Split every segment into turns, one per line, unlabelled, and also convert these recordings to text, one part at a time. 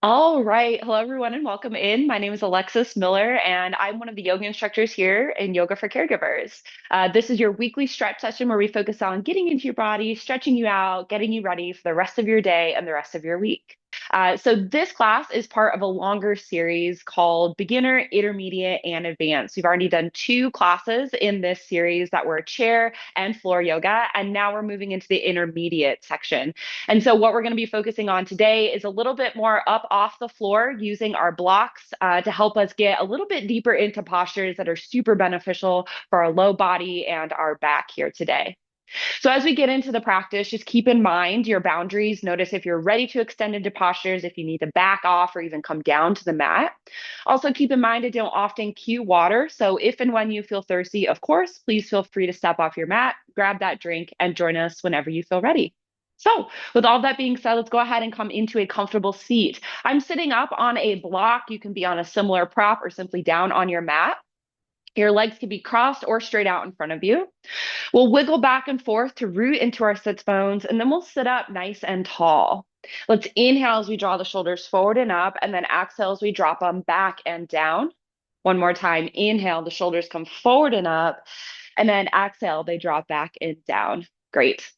All right. Hello, everyone, and welcome in. My name is Alexis Miller, and I'm one of the yoga instructors here in Yoga for Caregivers. This is your weekly stretch session where we focus on getting into your body, stretching you out, getting you ready for the rest of your day and the rest of your week. So, this class is part of a longer series called Beginner, Intermediate, and Advanced. We've already done two classes in this series that were chair and floor yoga, and now we're moving into the intermediate section. And so, what we're going to be focusing on today is a little bit more up off the floor using our blocks to help us get a little bit deeper into postures that are super beneficial for our low body and our back here today. So, as we get into the practice, just keep in mind your boundaries. Notice if you're ready to extend into postures, if you need to back off or even come down to the mat. Also, keep in mind I don't often cue water. So, if and when you feel thirsty, of course, please feel free to step off your mat, grab that drink, and join us whenever you feel ready. So, with all that being said, let's go ahead and come into a comfortable seat. I'm sitting up on a block. You can be on a similar prop or simply down on your mat. Your legs can be crossed or straight out in front of you. We'll wiggle back and forth to root into our sits bones, and then we'll sit up nice and tall. Let's inhale as we draw the shoulders forward and up, and then exhale as we drop them back and down. One more time. Inhale, the shoulders come forward and up, and then exhale, they drop back and down. Great.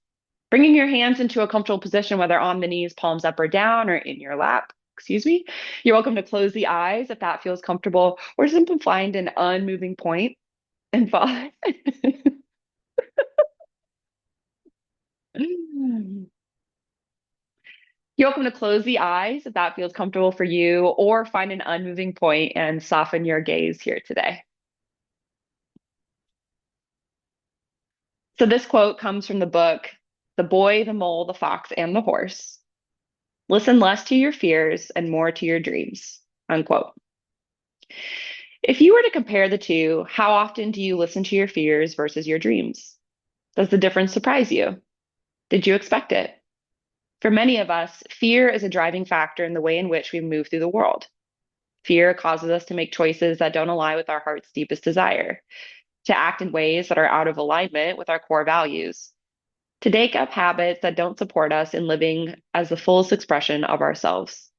Bringing your hands into a comfortable position, whether on the knees, palms up or down, or in your lap. Excuse me. You're welcome to close the eyes if that feels comfortable, or simply find an unmoving point and fall. You're welcome to close the eyes if that feels comfortable for you, or find an unmoving point and soften your gaze here today. So, this quote comes from the book, The Boy, the Mole, the Fox, and the Horse. Listen less to your fears and more to your dreams. Unquote. If you were to compare the two, how often do you listen to your fears versus your dreams? Does the difference surprise you? Did you expect it? For many of us, fear is a driving factor in the way in which we move through the world. Fear causes us to make choices that don't align with our heart's deepest desire, to act in ways that are out of alignment with our core values, to take up habits that don't support us in living as the fullest expression of ourselves.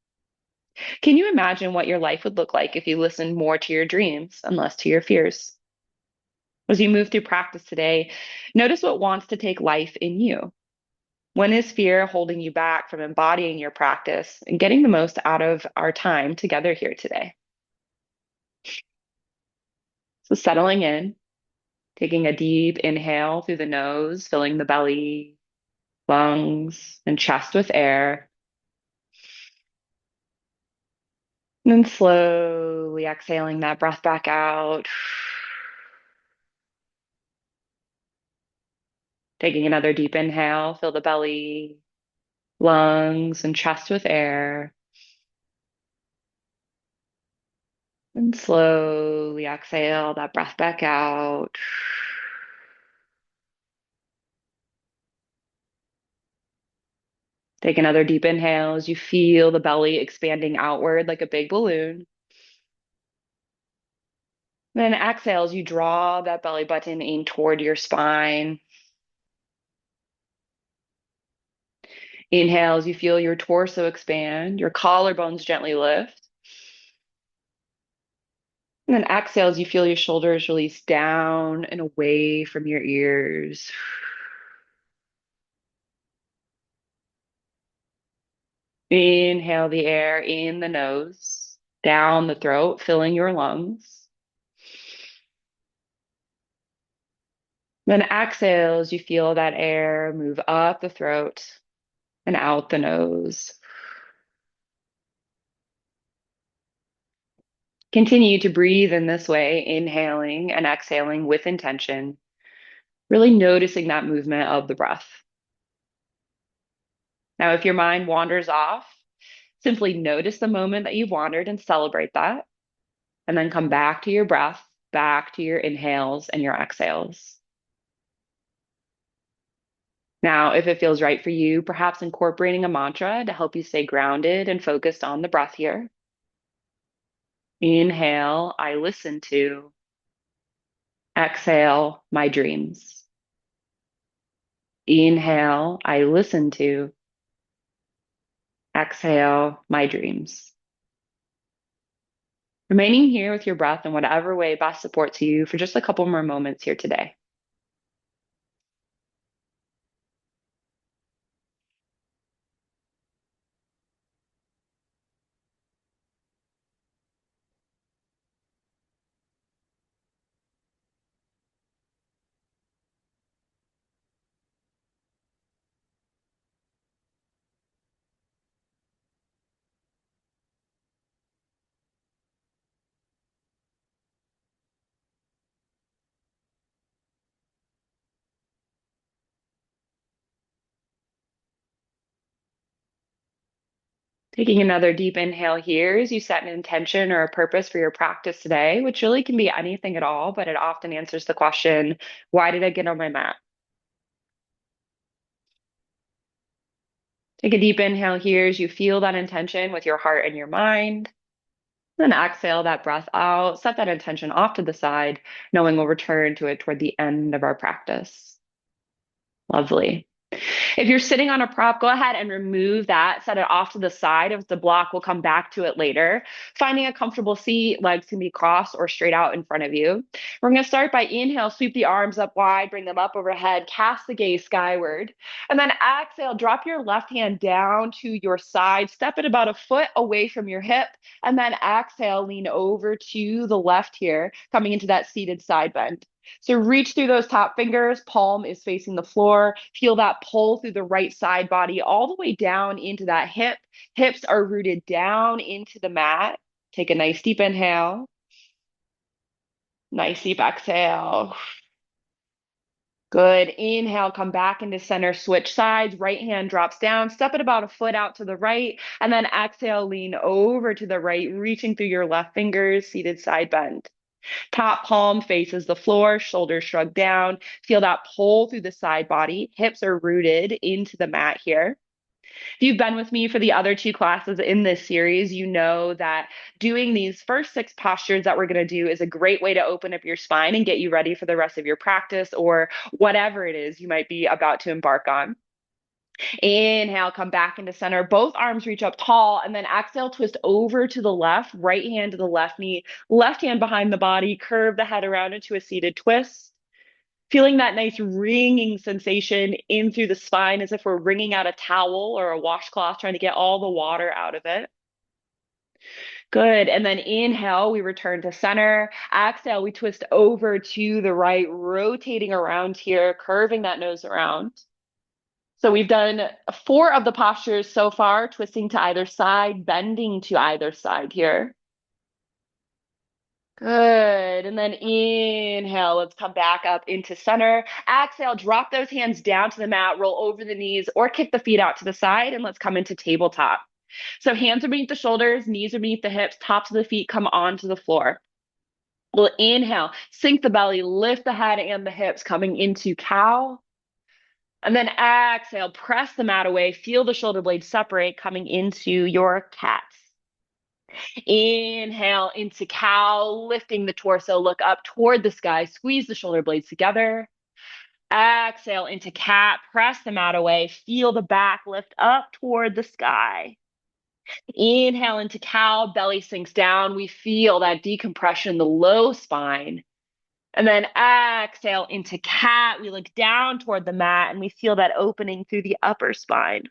Can you imagine what your life would look like if you listened more to your dreams and less to your fears? As you move through practice today, notice what wants to take life in you. When is fear holding you back from embodying your practice and getting the most out of our time together here today? So, settling in, taking a deep inhale through the nose, filling the belly, lungs, and chest with air. And then slowly exhaling that breath back out. Taking another deep inhale, fill the belly, lungs, and chest with air. And slowly exhale that breath back out. Take another deep inhale as you feel the belly expanding outward like a big balloon. Then exhale as you draw that belly button in toward your spine. Inhale as you feel your torso expand, your collarbones gently lift. And then exhale as you feel your shoulders release down and away from your ears. Inhale the air in the nose, down the throat, filling your lungs. Then exhale as you feel that air move up the throat and out the nose. Continue to breathe in this way, inhaling and exhaling with intention, really noticing that movement of the breath. Now, if your mind wanders off, simply notice the moment that you've wandered and celebrate that, and then come back to your breath, back to your inhales and your exhales. Now, if it feels right for you, perhaps incorporating a mantra to help you stay grounded and focused on the breath here. Inhale, I listen to. Exhale, my dreams. Inhale, I listen to. Exhale, my dreams. Remaining here with your breath in whatever way best supports you for just a couple more moments here today. Taking another deep inhale here as you set an intention or a purpose for your practice today, which really can be anything at all, but it often answers the question, why did I get on my mat? Take a deep inhale here as you feel that intention with your heart and your mind. Then exhale that breath out, set that intention off to the side, knowing we'll return to it toward the end of our practice. Lovely. If you're sitting on a prop, go ahead and remove that, set it off to the side. If the block, we'll come back to it later. Finding a comfortable seat, legs can be crossed or straight out in front of you. We're going to start by inhale, sweep the arms up wide, bring them up overhead, cast the gaze skyward. And then exhale, drop your left hand down to your side, step it about a foot away from your hip. And then exhale, lean over to the left here, coming into that seated side bend. So reach through those top fingers, palm is facing the floor. Feel that pull through the right side body all the way down into that hip. Hips are rooted down into the mat. Take a nice deep inhale. Nice deep exhale. Good. Inhale, come back into center, switch sides. Right hand drops down, step it about a foot out to the right, and then exhale, lean over to the right, reaching through your left fingers, seated side bend. Top palm faces the floor, shoulders shrug down. Feel that pull through the side body. Hips are rooted into the mat here. If you've been with me for the other two classes in this series, you know that doing these first six postures that we're going to do is a great way to open up your spine and get you ready for the rest of your practice or whatever it is you might be about to embark on. Inhale, come back into center. Both arms reach up tall, and then exhale, twist over to the left, right hand to the left knee, left hand behind the body, curve the head around into a seated twist. Feeling that nice ringing sensation in through the spine as if we're wringing out a towel or a washcloth, trying to get all the water out of it. Good. And then inhale, we return to center. Exhale, we twist over to the right, rotating around here, curving that nose around. So we've done four of the postures so far, twisting to either side, bending to either side here. Good. And then inhale, let's come back up into center. Exhale, drop those hands down to the mat, roll over the knees or kick the feet out to the side, and let's come into tabletop. So hands are beneath the shoulders, knees are beneath the hips, tops of the feet come onto the floor. We'll inhale, sink the belly, lift the head and the hips, coming into cow. And then exhale, press the mat away, feel the shoulder blades separate, coming into your cat. Inhale into cow, lifting the torso, look up toward the sky, squeeze the shoulder blades together. Exhale into cat, press the mat away, feel the back lift up toward the sky. Inhale into cow, belly sinks down. We feel that decompression, the low spine. And then exhale into cat. We look down toward the mat and we feel that opening through the upper spine.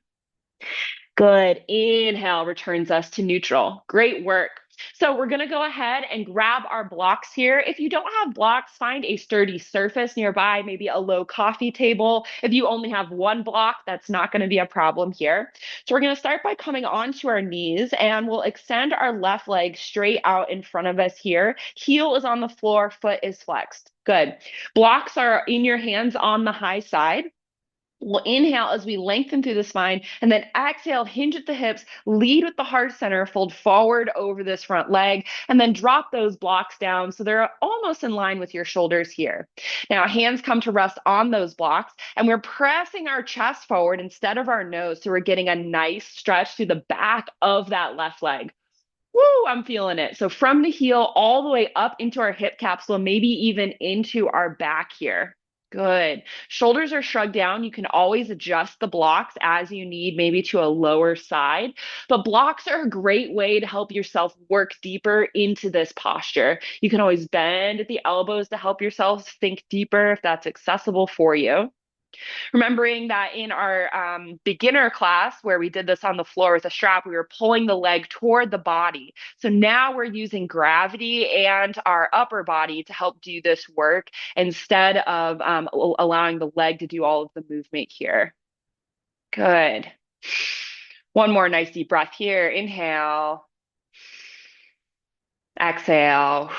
Good. Inhale returns us to neutral. Great work. So we're going to go ahead and grab our blocks here. If you don't have blocks, find a sturdy surface nearby, maybe a low coffee table. If you only have one block, that's not going to be a problem here. So we're going to start by coming onto our knees and we'll extend our left leg straight out in front of us here. Heel is on the floor, foot is flexed. Good. Blocks are in your hands on the high side. We'll inhale as we lengthen through the spine and then exhale, hinge at the hips, lead with the heart center, fold forward over this front leg, and then drop those blocks down so they're almost in line with your shoulders here. Now, hands come to rest on those blocks and we're pressing our chest forward instead of our nose. So we're getting a nice stretch through the back of that left leg. Woo, I'm feeling it. So from the heel all the way up into our hip capsule, maybe even into our back here. Good. Shoulders are shrugged down. You can always adjust the blocks as you need, maybe to a lower side. But blocks are a great way to help yourself work deeper into this posture. You can always bend at the elbows to help yourself sink deeper if that's accessible for you. Remembering that in our beginner class where we did this on the floor with a strap, we were pulling the leg toward the body. So now we're using gravity and our upper body to help do this work instead of allowing the leg to do all of the movement here. Good. One more nice deep breath here. Inhale, exhale.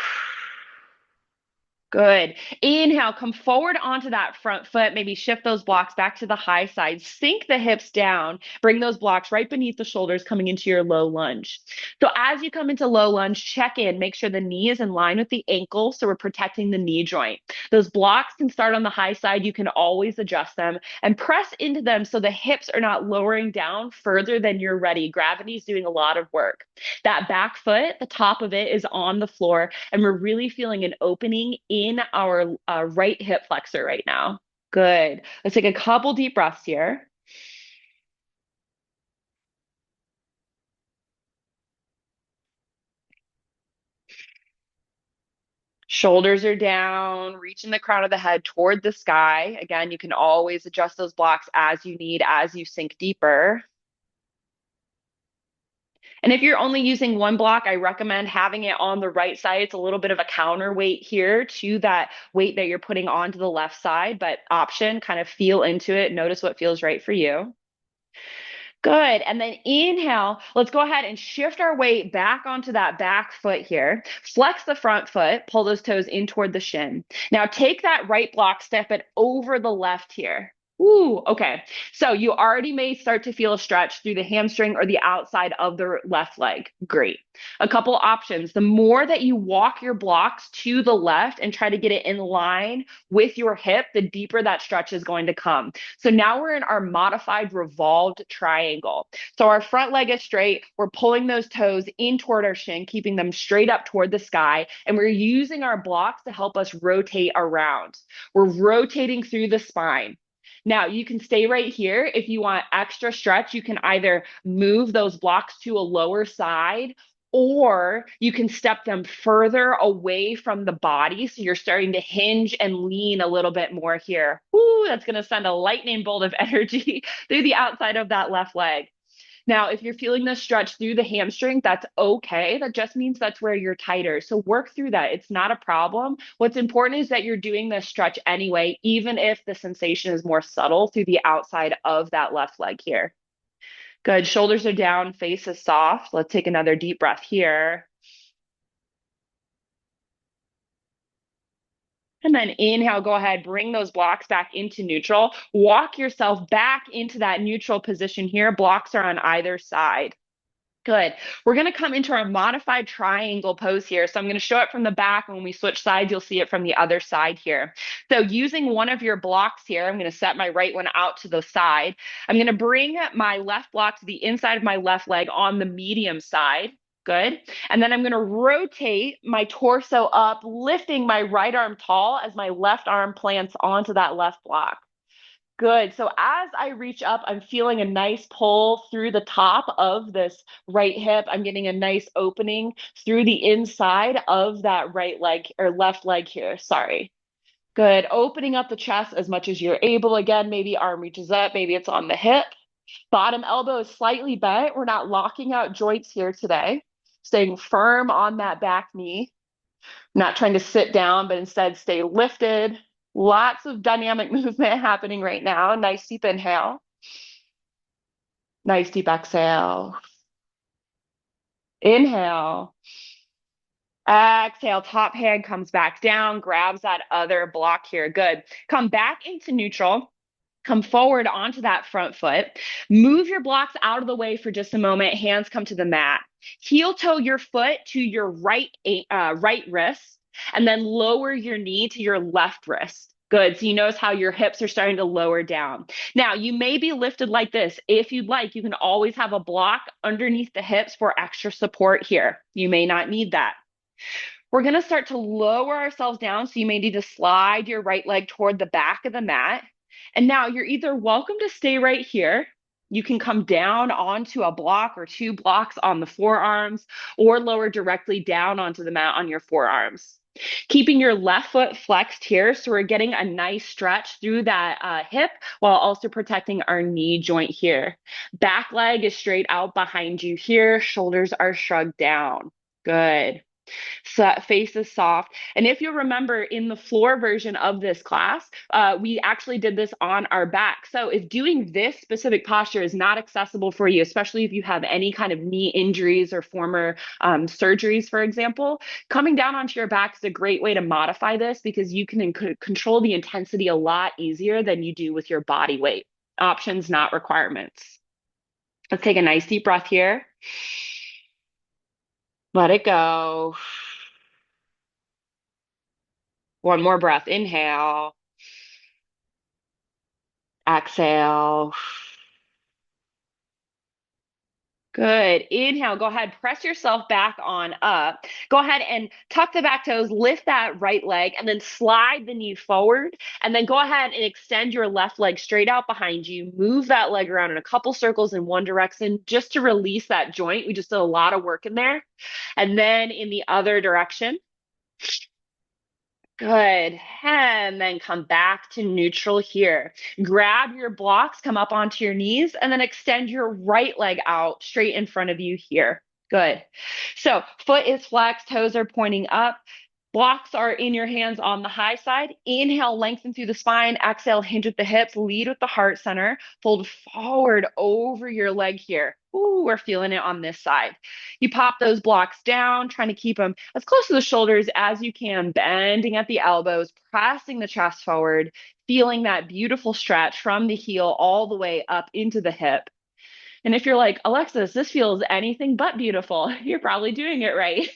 Good. Inhale, come forward onto that front foot. Maybe shift those blocks back to the high side. Sink the hips down. Bring those blocks right beneath the shoulders coming into your low lunge. So as you come into low lunge, check in. Make sure the knee is in line with the ankle so we're protecting the knee joint. Those blocks can start on the high side. You can always adjust them and press into them so the hips are not lowering down further than you're ready. Gravity is doing a lot of work. That back foot, the top of it is on the floor, and we're really feeling an opening in our right hip flexor right now. Good. Let's take a couple deep breaths here. Shoulders are down, reaching the crown of the head toward the sky. Again, you can always adjust those blocks as you need as you sink deeper. And if you're only using one block, I recommend having it on the right side. It's a little bit of a counterweight here to that weight that you're putting onto the left side, but option, kind of feel into it. Notice what feels right for you. Good. And then inhale, let's go ahead and shift our weight back onto that back foot here. Flex the front foot, pull those toes in toward the shin. Now take that right block, step it over the left here. Ooh, okay. So you already may start to feel a stretch through the hamstring or the outside of the left leg. Great. A couple options. The more that you walk your blocks to the left and try to get it in line with your hip, the deeper that stretch is going to come. So now we're in our modified revolved triangle. So our front leg is straight. We're pulling those toes in toward our shin, keeping them straight up toward the sky. And we're using our blocks to help us rotate around. We're rotating through the spine. Now, you can stay right here. If you want extra stretch, you can either move those blocks to a lower side or you can step them further away from the body. So you're starting to hinge and lean a little bit more here. Ooh, that's going to send a lightning bolt of energy through the outside of that left leg. Now, if you're feeling this stretch through the hamstring, that's okay. That just means that's where you're tighter. So work through that. It's not a problem. What's important is that you're doing this stretch anyway, even if the sensation is more subtle through the outside of that left leg here. Good. Shoulders are down, face is soft. Let's take another deep breath here. And then inhale, go ahead, bring those blocks back into neutral. Walk yourself back into that neutral position here. Blocks are on either side. Good. We're going to come into our modified triangle pose here. So I'm going to show it from the back. And when we switch sides, you'll see it from the other side here. So using one of your blocks here, I'm going to set my right one out to the side. I'm going to bring my left block to the inside of my left leg on the medium side. Good. And then I'm going to rotate my torso up, lifting my right arm tall as my left arm plants onto that left block. Good. So as I reach up, I'm feeling a nice pull through the top of this right hip. I'm getting a nice opening through the inside of that right leg or left leg here. Sorry. Good. Opening up the chest as much as you're able. Again, maybe arm reaches up, maybe it's on the hip. Bottom elbow is slightly bent. We're not locking out joints here today. Staying firm on that back knee. Not trying to sit down, but instead stay lifted. Lots of dynamic movement happening right now. Nice deep inhale. Nice deep exhale. Inhale. Exhale. Top hand comes back down, grabs that other block here. Good. Come back into neutral. Come forward onto that front foot. Move your blocks out of the way for just a moment. Hands come to the mat. Heel toe your foot to your right wrist, and then lower your knee to your left wrist. Good. So you notice how your hips are starting to lower down. Now, you may be lifted like this. If you'd like, you can always have a block underneath the hips for extra support here. You may not need that. We're going to start to lower ourselves down. So you may need to slide your right leg toward the back of the mat. And now you're either welcome to stay right here. You can come down onto a block or two blocks on the forearms, or lower directly down onto the mat on your forearms. Keeping your left foot flexed here. So we're getting a nice stretch through that hip while also protecting our knee joint here. Back leg is straight out behind you here. Shoulders are shrugged down. Good. So face is soft. And if you remember in the floor version of this class, we actually did this on our back. So if doing this specific posture is not accessible for you, especially if you have any kind of knee injuries or former surgeries, for example, coming down onto your back is a great way to modify this because you can control the intensity a lot easier than you do with your body weight. Options, not requirements. Let's take a nice deep breath here. Let it go. One more breath. Inhale, exhale. Good. Inhale. Go ahead. Press yourself back on up. Go ahead and tuck the back toes, lift that right leg, and then slide the knee forward. And then go ahead and extend your left leg straight out behind you. Move that leg around in a couple circles in one direction just to release that joint. We just did a lot of work in there. And then in the other direction. Good. And then come back to neutral here. Grab your blocks, come up onto your knees, and then extend your right leg out straight in front of you here. Good. So foot is flexed, toes are pointing up. Blocks are in your hands on the high side. Inhale, lengthen through the spine. Exhale, hinge at the hips. Lead with the heart center. Fold forward over your leg here. Ooh, we're feeling it on this side. You pop those blocks down, trying to keep them as close to the shoulders as you can, bending at the elbows, pressing the chest forward, feeling that beautiful stretch from the heel all the way up into the hip. And if you're like, Alexis, this feels anything but beautiful, you're probably doing it right.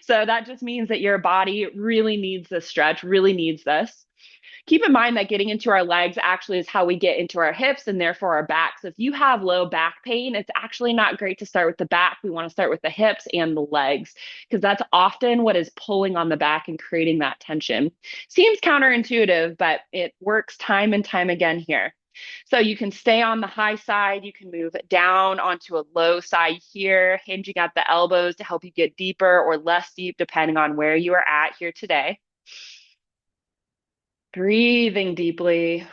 So that just means that your body really needs this stretch, really needs this. Keep in mind that getting into our legs actually is how we get into our hips and therefore our back. So if you have low back pain, it's actually not great to start with the back. We want to start with the hips and the legs because that's often what is pulling on the back and creating that tension. Seems counterintuitive, but it works time and time again here. So you can stay on the high side. You can move down onto a low side here, hinging at the elbows to help you get deeper or less deep, depending on where you are at here today. Breathing deeply.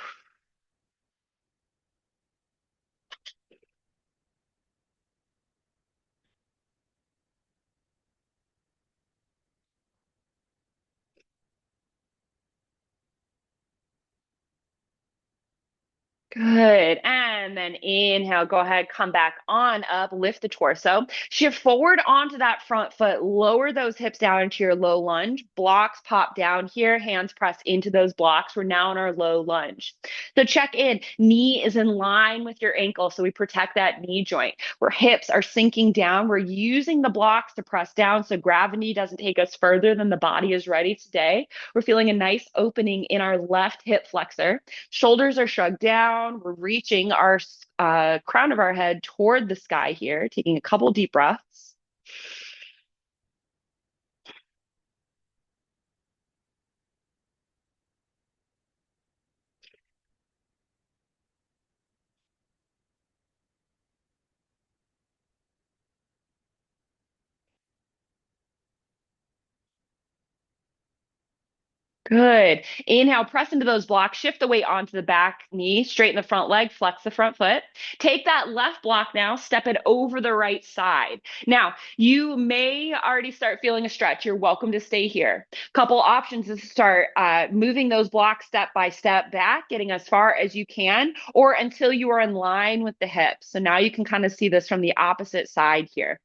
Good. And then inhale, go ahead, come back on up, lift the torso, shift forward onto that front foot, lower those hips down into your low lunge. Blocks pop down here, hands press into those blocks. We're now in our low lunge. So check in. Knee is in line with your ankle, so we protect that knee joint. Where hips are sinking down, we're using the blocks to press down so gravity doesn't take us further than the body is ready today. We're feeling a nice opening in our left hip flexor. Shoulders are shrugged down. We're reaching our crown of our head toward the sky here, taking a couple deep breaths. Good. Inhale, press into those blocks, shift the weight onto the back knee, straighten the front leg, flex the front foot. Take that left block now, step it over the right side. Now, you may already start feeling a stretch. You're welcome to stay here. Couple options is to start moving those blocks step by step back, getting as far as you can, or until you are in line with the hips. So now you can kind of see this from the opposite side here.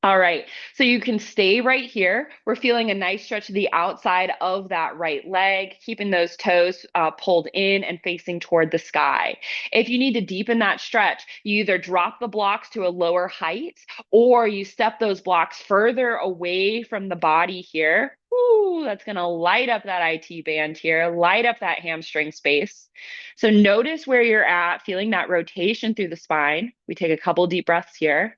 All right, so you can stay right here. We're feeling a nice stretch to the outside of that right leg, keeping those toes pulled in and facing toward the sky. If you need to deepen that stretch, you either drop the blocks to a lower height or you step those blocks further away from the body here. Ooh, that's going to light up that IT band here, light up that hamstring space. So notice where you're at, feeling that rotation through the spine. We take a couple deep breaths here.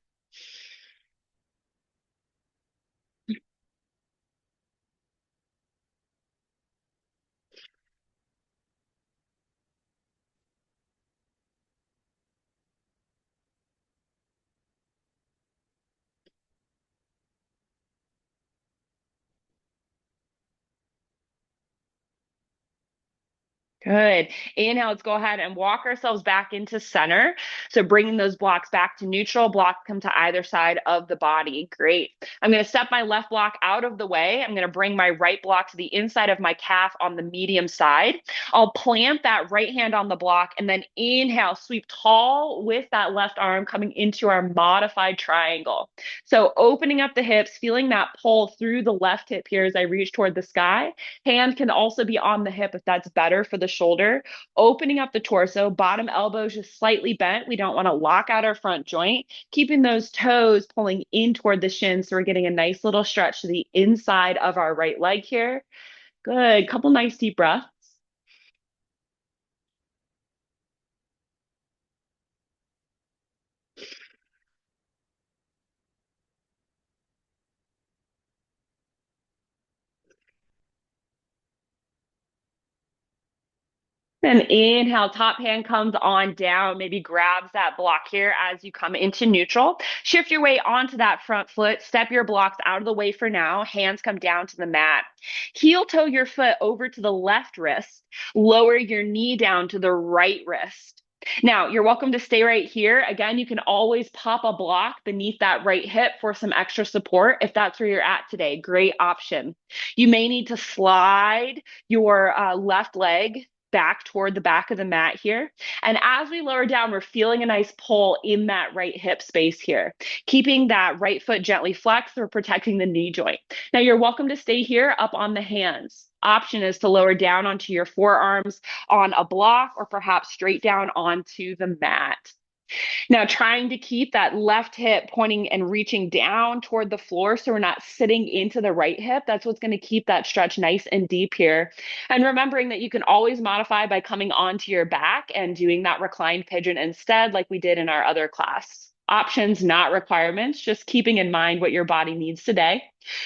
Good. Inhale, let's go ahead and walk ourselves back into center. So bringing those blocks back to neutral, blocks come to either side of the body. Great. I'm going to step my left block out of the way. I'm going to bring my right block to the inside of my calf on the medium side. I'll plant that right hand on the block and then inhale, sweep tall with that left arm coming into our modified triangle. So opening up the hips, feeling that pull through the left hip here as I reach toward the sky. Hand can also be on the hip if that's better for the shoulder. Opening up the torso, bottom elbows just slightly bent. We don't want to lock out our front joint. Keeping those toes pulling in toward the shin so we're getting a nice little stretch to the inside of our right leg here. Good. Couple nice deep breaths. Then inhale, top hand comes on down, maybe grabs that block here as you come into neutral. Shift your weight onto that front foot, step your blocks out of the way for now. Hands come down to the mat. Heel toe your foot over to the left wrist, lower your knee down to the right wrist. Now, you're welcome to stay right here. Again, you can always pop a block beneath that right hip for some extra support if that's where you're at today. Great option. You may need to slide your left leg back toward the back of the mat here. And as we lower down, we're feeling a nice pull in that right hip space here. Keeping that right foot gently flexed, we're protecting the knee joint. Now you're welcome to stay here up on the hands. Option is to lower down onto your forearms on a block or perhaps straight down onto the mat. Now, trying to keep that left hip pointing and reaching down toward the floor so we're not sitting into the right hip. That's what's going to keep that stretch nice and deep here. And remembering that you can always modify by coming onto your back and doing that reclined pigeon instead, like we did in our other class. Options, not requirements, just keeping in mind what your body needs today.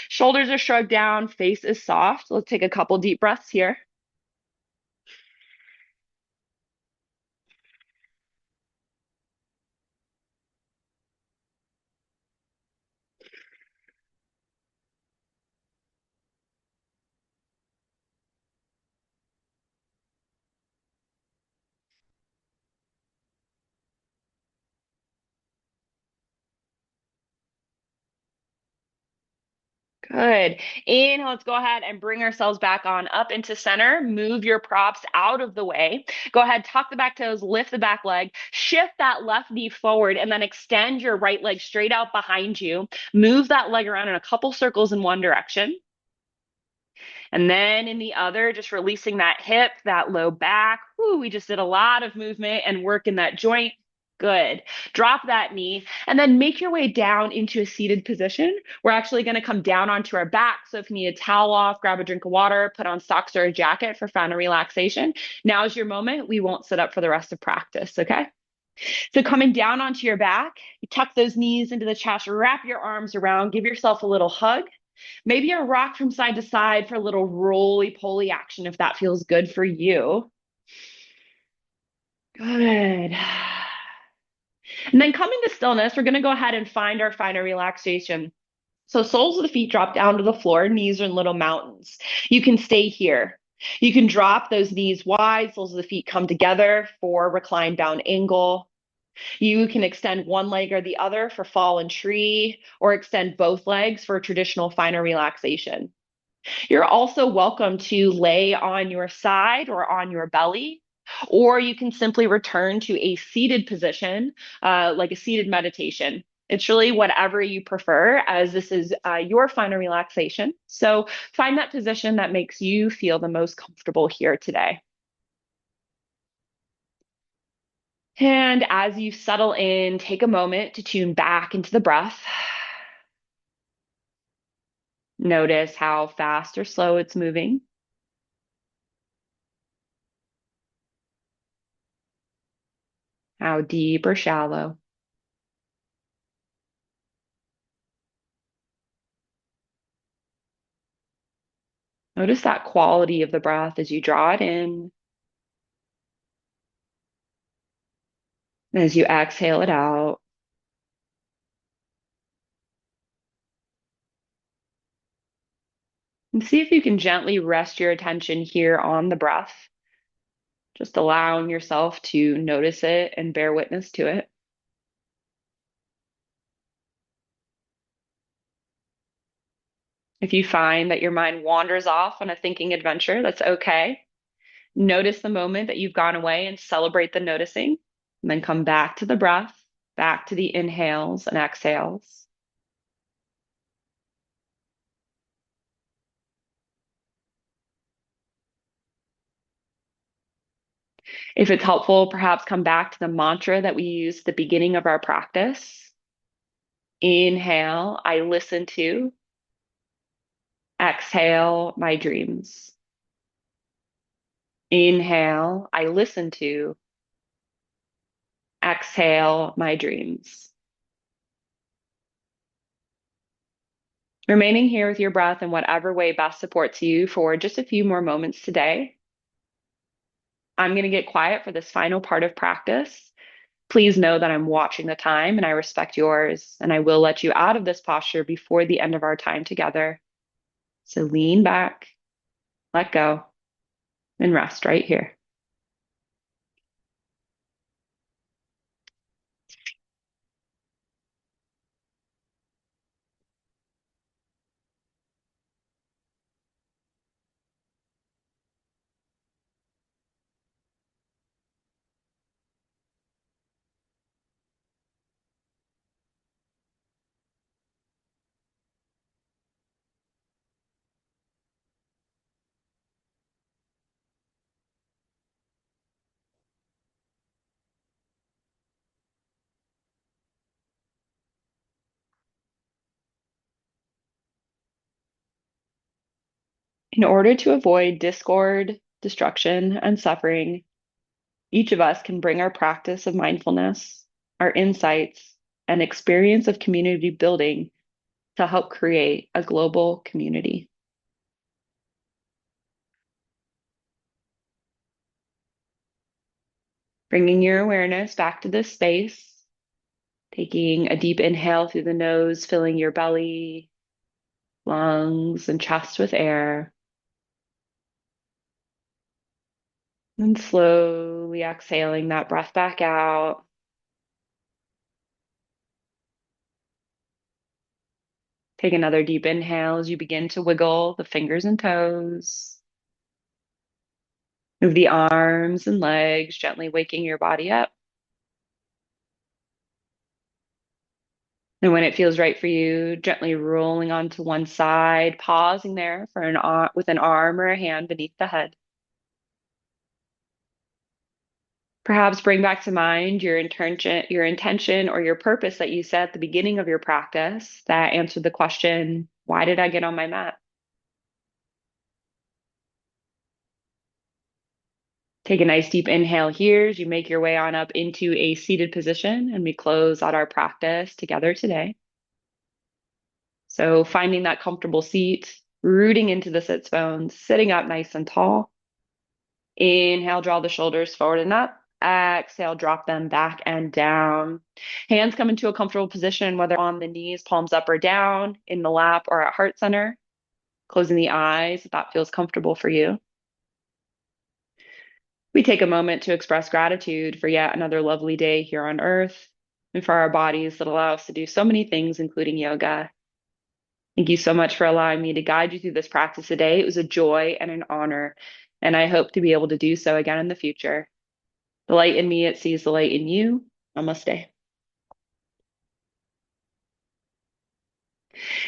Shoulders are shrugged down, face is soft. Let's take a couple deep breaths here. Good. Inhale, let's go ahead and bring ourselves back on up into center. Move your props out of the way. Go ahead, tuck the back toes, lift the back leg, shift that left knee forward, and then extend your right leg straight out behind you. Move that leg around in a couple circles in one direction. And then in the other, just releasing that hip, that low back. Whew, we just did a lot of movement and work in that joint. Good. Drop that knee and then make your way down into a seated position. We're actually going to come down onto our back. So if you need a towel off, grab a drink of water, put on socks or a jacket for final relaxation. Now is your moment. We won't sit up for the rest of practice. Okay. So coming down onto your back, you tuck those knees into the chest, wrap your arms around, give yourself a little hug. Maybe a rock from side to side for a little roly-poly action if that feels good for you. Good. And then coming to stillness, we're going to go ahead and find our final relaxation. So soles of the feet drop down to the floor, knees are in little mountains. You can stay here. You can drop those knees wide, soles of the feet come together for reclined bound angle. You can extend one leg or the other for fallen tree, or extend both legs for traditional final relaxation. You're also welcome to lay on your side or on your belly, or you can simply return to a seated position, like a seated meditation. It's really whatever you prefer, as this is your final relaxation. So find that position that makes you feel the most comfortable here today. And as you settle in, take a moment to tune back into the breath. Notice how fast or slow it's moving, how deep or shallow. Notice that quality of the breath as you draw it in, and as you exhale it out. And see if you can gently rest your attention here on the breath. just allowing yourself to notice it and bear witness to it. If you find that your mind wanders off on a thinking adventure, that's okay. Notice the moment that you've gone away and celebrate the noticing, and then come back to the breath, back to the inhales and exhales. If it's helpful, perhaps come back to the mantra that we used at the beginning of our practice. Inhale, I listen to. Exhale, my dreams. Inhale, I listen to. Exhale, my dreams. Remaining here with your breath in whatever way best supports you for just a few more moments today. I'm going to get quiet for this final part of practice. Please know that I'm watching the time and I respect yours, and I will let you out of this posture before the end of our time together. So lean back, let go, and rest right here. In order to avoid discord, destruction, and suffering, each of us can bring our practice of mindfulness, our insights, and experience of community building to help create a global community. Bringing your awareness back to this space, taking a deep inhale through the nose, filling your belly, lungs, and chest with air. And slowly exhaling that breath back out. Take another deep inhale as you begin to wiggle the fingers and toes. Move the arms and legs, gently waking your body up. And when it feels right for you, gently rolling onto one side, pausing there for with an arm or a hand beneath the head. Perhaps bring back to mind your intention or your purpose that you set at the beginning of your practice that answered the question, why did I get on my mat? Take a nice deep inhale here as you make your way on up into a seated position, and we close out our practice together today. So finding that comfortable seat, rooting into the sits bones, sitting up nice and tall. Inhale, draw the shoulders forward and up. Exhale, drop them back and down. Hands come into a comfortable position, whether on the knees, palms up or down, in the lap or at heart center. Closing the eyes if that feels comfortable for you. We take a moment to express gratitude for yet another lovely day here on earth and for our bodies that allow us to do so many things, including yoga. Thank you so much for allowing me to guide you through this practice today. It was a joy and an honor, and I hope to be able to do so again in the future. The light in me, it sees the light in you. Namaste.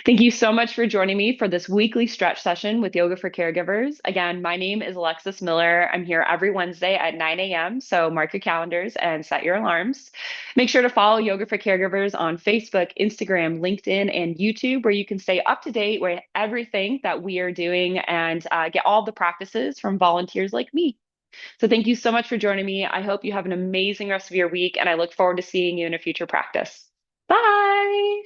Thank you so much for joining me for this weekly stretch session with Yoga for Caregivers. Again, my name is Alexis Miller. I'm here every Wednesday at 9 a.m., so mark your calendars and set your alarms. Make sure to follow Yoga for Caregivers on Facebook, Instagram, LinkedIn, and YouTube, where you can stay up to date with everything that we are doing and get all the practices from volunteers like me. So thank you so much for joining me. I hope you have an amazing rest of your week, and I look forward to seeing you in a future practice. Bye.